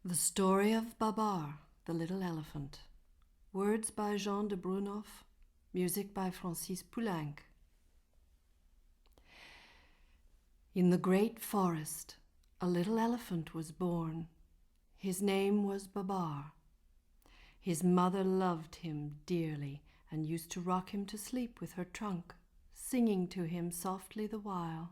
The Story of Babar, the Little Elephant. Words by Jean de Brunoff. Music by Poulenc. In the great forest, a little elephant was born. His name was Babar. His mother loved him dearly and used to rock him to sleep with her trunk, singing to him softly the while.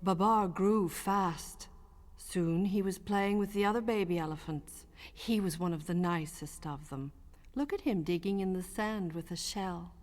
Babar grew fast. Soon he was playing with the other baby elephants. He was one of the nicest of them. Look at him digging in the sand with a shell.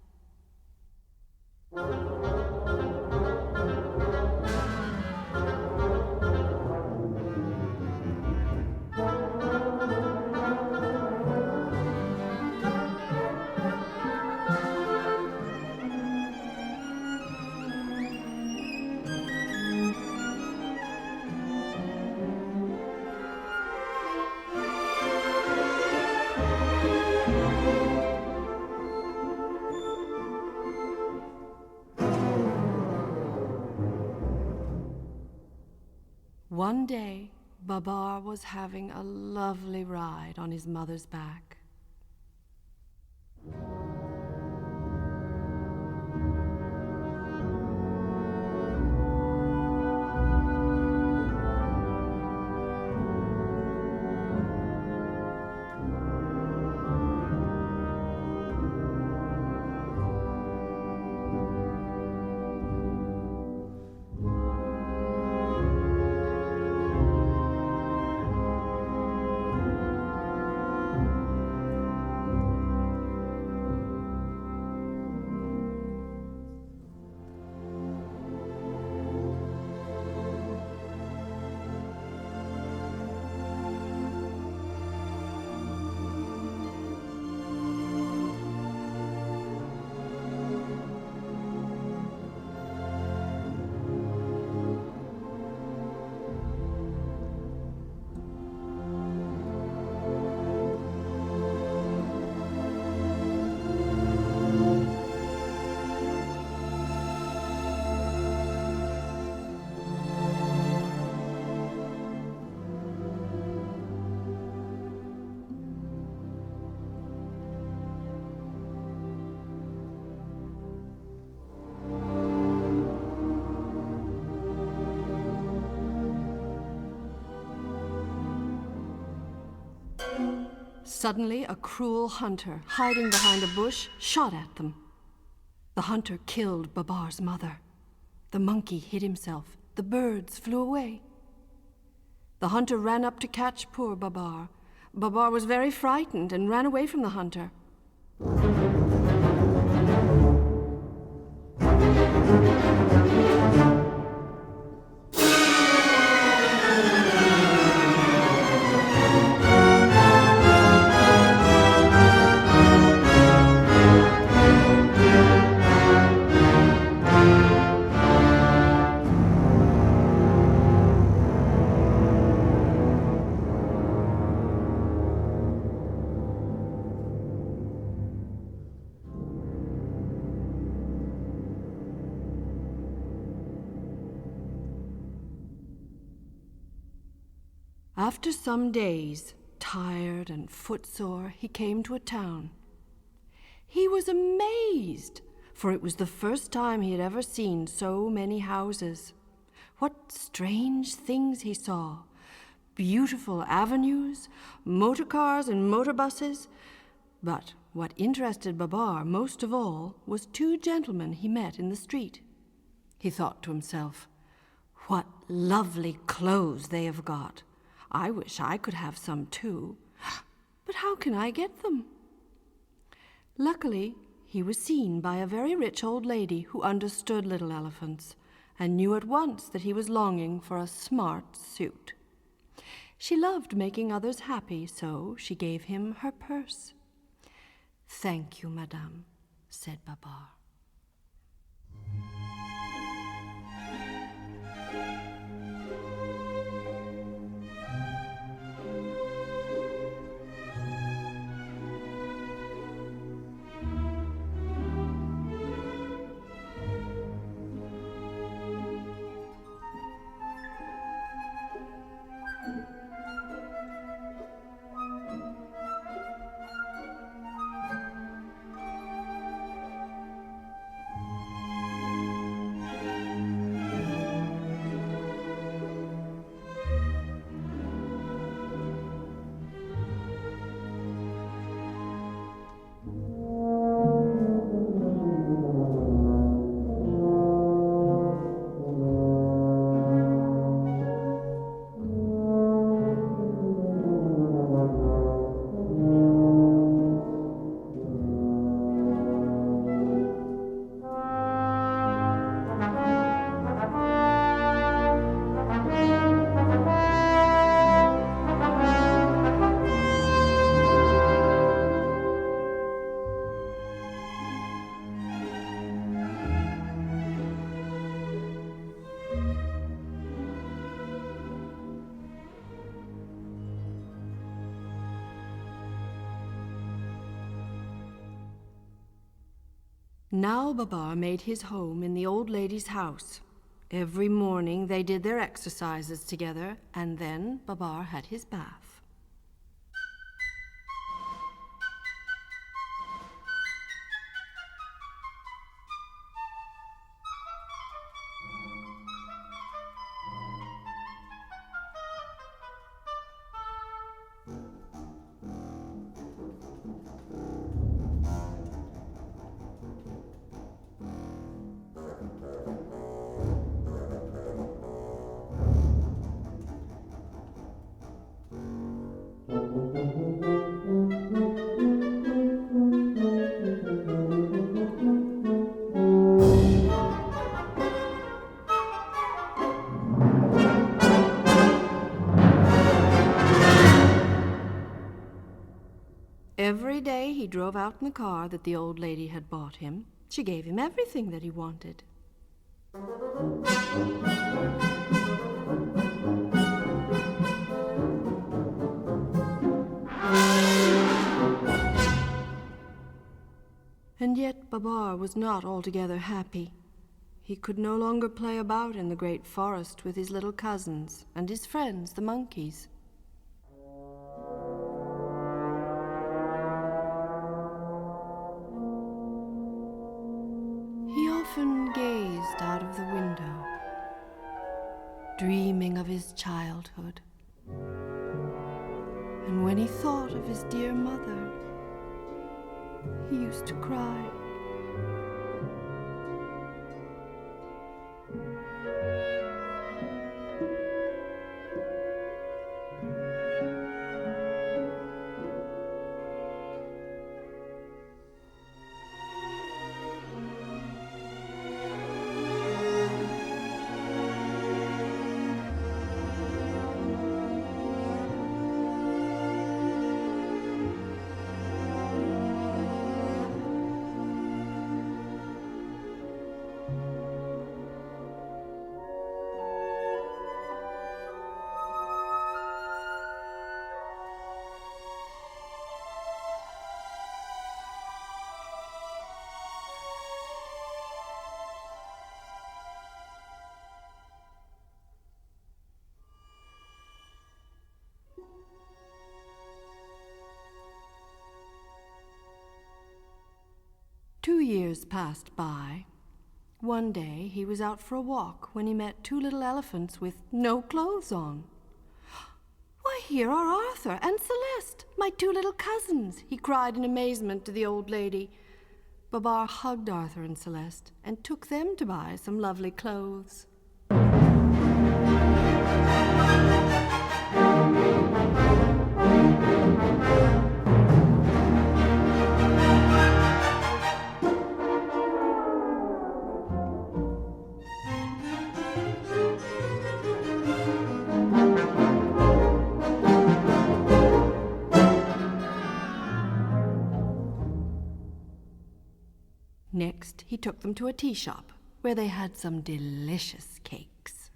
One day, Babar was having a lovely ride on his mother's back. Suddenly, a cruel hunter, hiding behind a bush, shot at them. The hunter killed Babar's mother. The monkey hid himself. The birds flew away. The hunter ran up to catch poor Babar. Babar was very frightened and ran away from the hunter. After some days, tired and footsore, he came to a town. He was amazed, for it was the first time he had ever seen so many houses. What strange things he saw! Beautiful avenues, motor cars and motor buses. But what interested Babar most of all was two gentlemen he met in the street. He thought to himself, "What lovely clothes they have got! I wish I could have some too. But how can I get them?" Luckily, he was seen by a very rich old lady who understood little elephants and knew at once that he was longing for a smart suit. She loved making others happy, so she gave him her purse. "Thank you, madame," said Babar. Now Babar made his home in the old lady's house. Every morning they did their exercises together, and then Babar had his bath. Every day he drove out in the car that the old lady had bought him. She gave him everything that he wanted. And yet Babar was not altogether happy. He could no longer play about in the great forest with his little cousins and his friends, the monkeys. He often gazed out of the window, dreaming of his childhood. And when he thought of his dear mother, he used to cry. 2 years passed by. One day he was out for a walk when he met 2 little elephants with no clothes on. "Why, here are Arthur and Celeste, my 2 little cousins," he cried in amazement to the old lady. Babar hugged Arthur and Celeste and took them to buy some lovely clothes. Next, he took them to a tea shop, where they had some delicious cakes.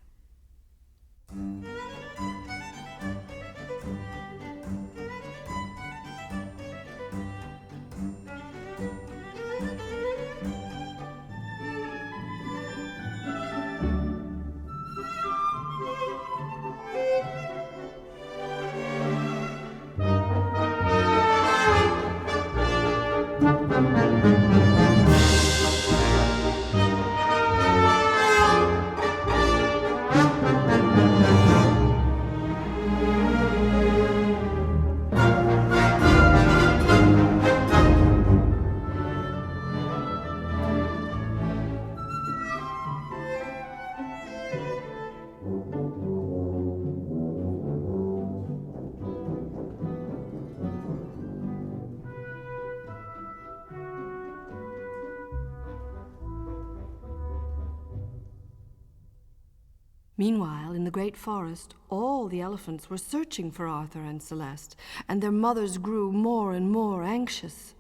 Meanwhile, in the great forest, all the elephants were searching for Arthur and Celeste, and their mothers grew more and more anxious.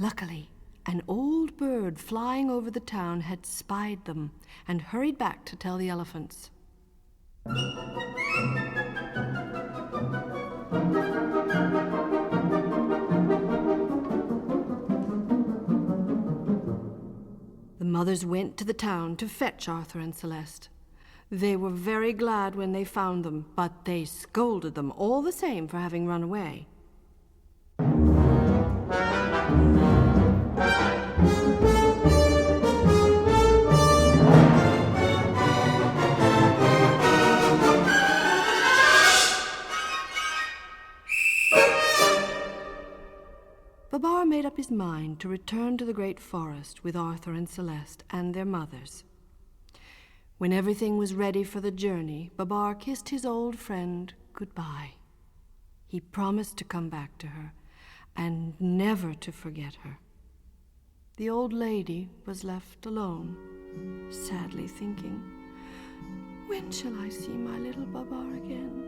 Luckily, an old bird flying over the town had spied them and hurried back to tell the elephants. The mothers went to the town to fetch Arthur and Celeste. They were very glad when they found them, but they scolded them all the same for having run away. Babar made up his mind to return to the great forest with Arthur and Celeste and their mothers. When everything was ready for the journey, Babar kissed his old friend goodbye. He promised to come back to her and never to forget her. The old lady was left alone, sadly thinking, "When shall I see my little Babar again?"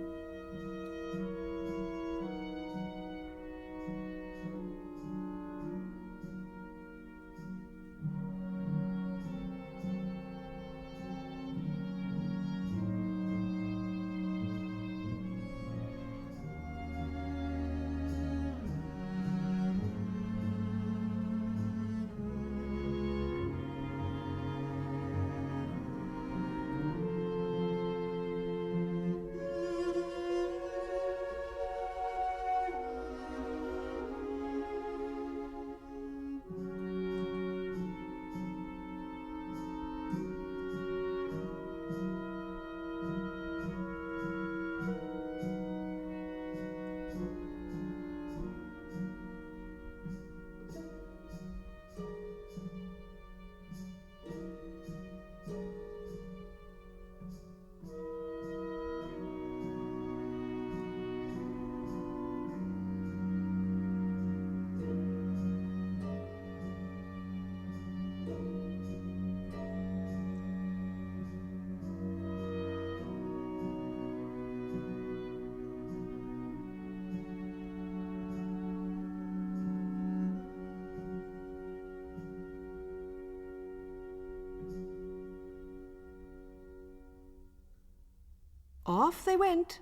Off they went.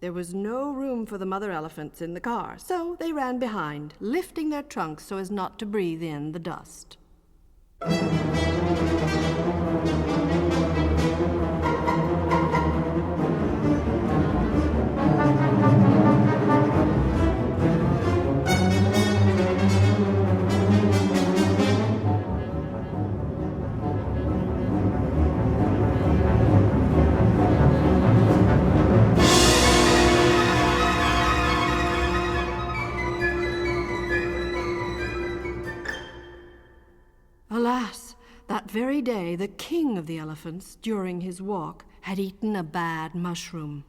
There was no room for the mother elephants in the car, so they ran behind, lifting their trunks so as not to breathe in the dust. Alas, that very day the king of the elephants, during his walk, had eaten a bad mushroom.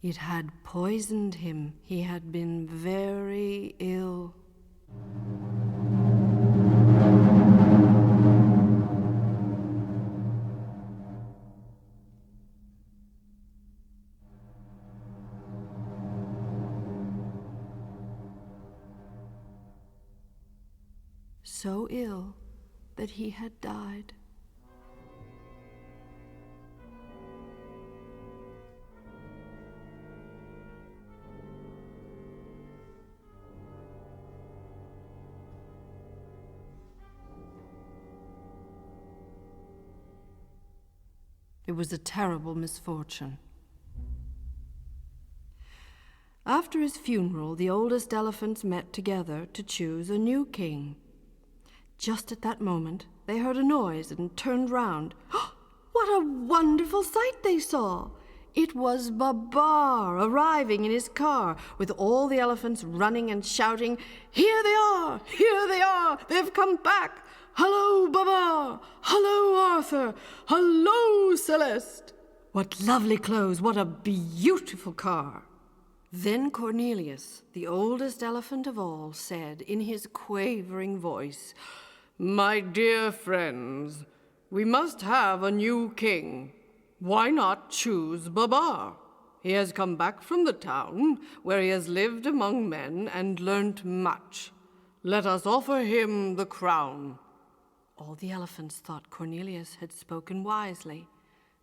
It had poisoned him. He had been very ill. So ill that he had died. It was a terrible misfortune. After his funeral, the oldest elephants met together to choose a new king. Just at that moment, they heard a noise and turned round. What a wonderful sight they saw! It was Babar arriving in his car, with all the elephants running and shouting, "Here they are! Here they are! They've come back! Hello, Babar! Hello, Arthur! Hello, Celeste! What lovely clothes! What a beautiful car!" Then Cornelius, the oldest elephant of all, said in his quavering voice, "My dear friends, we must have a new king. Why not choose Babar? He has come back from the town, where he has lived among men and learnt much. Let us offer him the crown." All the elephants thought Cornelius had spoken wisely,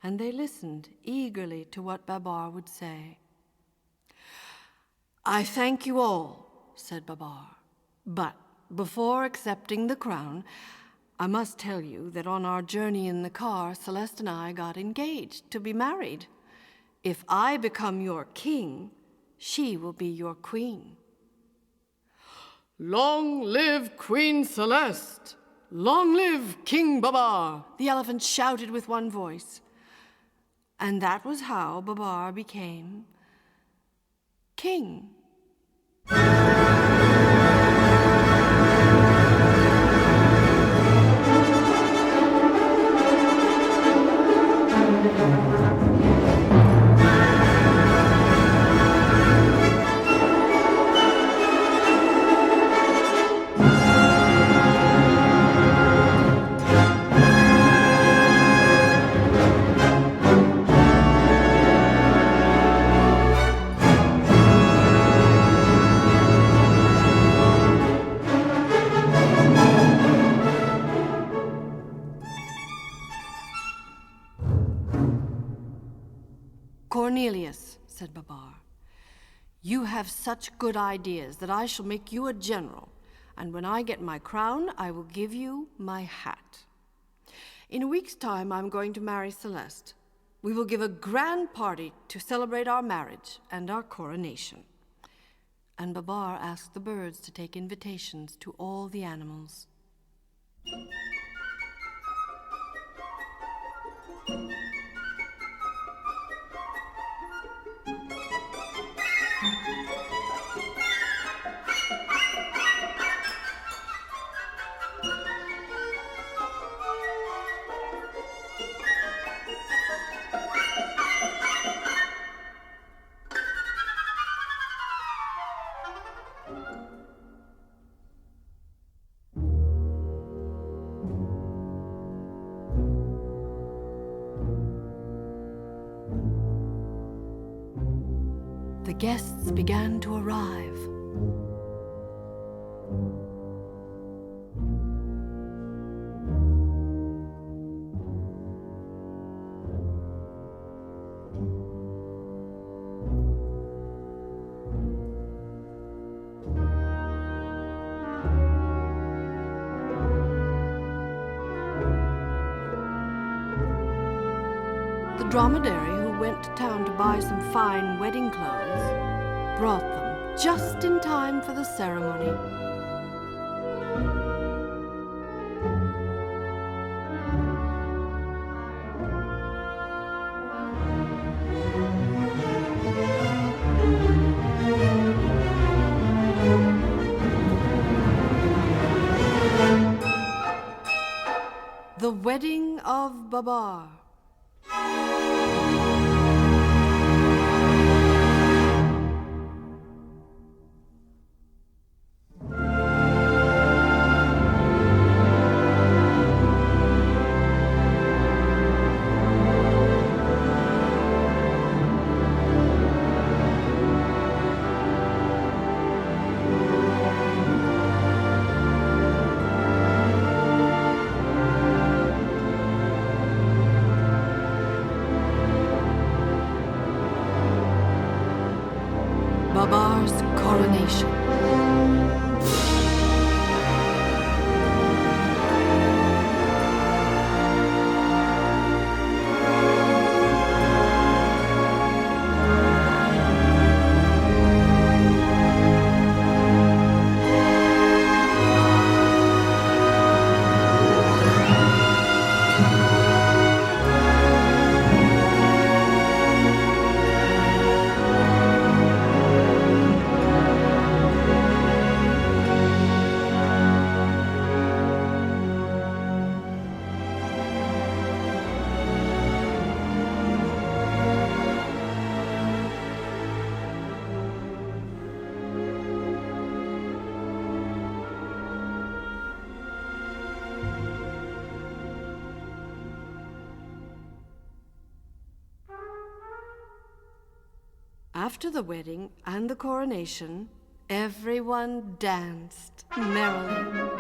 and they listened eagerly to what Babar would say. "I thank you all," said Babar, "but before accepting the crown, I must tell you that on our journey in the car, Celeste and I got engaged to be married. If I become your king, she will be your queen." "Long live Queen Celeste! Long live King Babar!" the elephants shouted with one voice. And that was how Babar became king. "Cornelius," said Babar, "you have such good ideas that I shall make you a general, and when I get my crown, I will give you my hat. In a week's time, I'm going to marry Celeste. We will give a grand party to celebrate our marriage and our coronation. And Babar asked the birds to take invitations to all the animals. The guests began to arrive. The dromedary, who went to town to buy some fine wedding clothes, brought them just in time for the ceremony. The Wedding of Babar. Babar's coronation. After the wedding and the coronation, everyone danced merrily.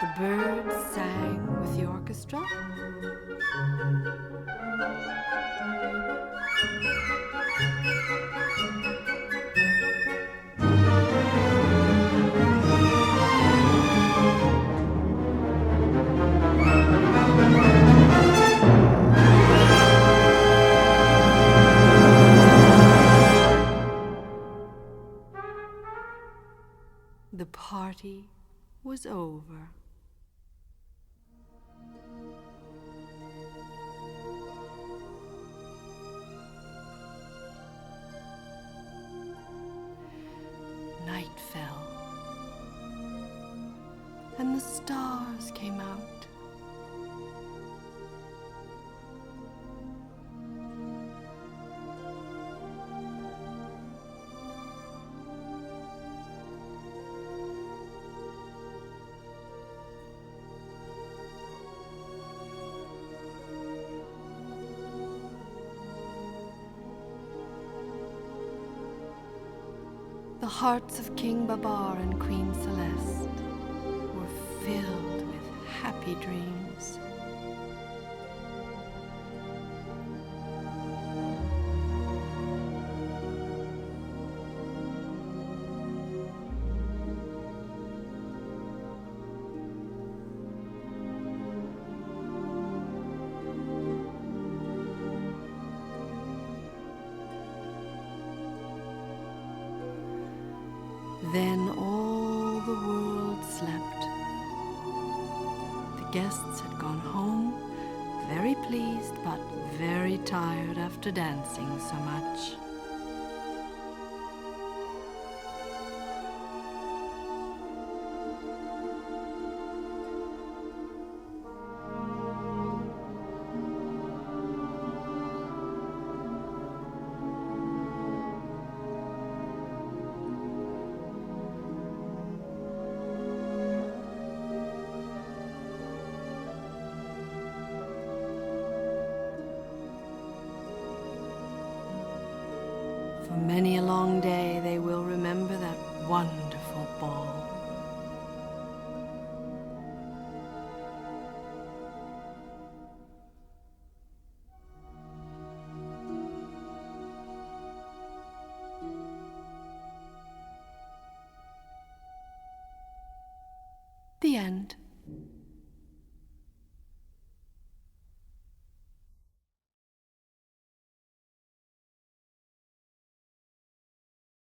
The birds sang with the orchestra. The party was over. Night fell, and the stars came out. hearts of King Babar and Queen Celeste were filled with happy dreams. Then all the world slept. The guests had gone home, very pleased but very tired after dancing so much. For many a long day they will remember that wonderful ball. The end.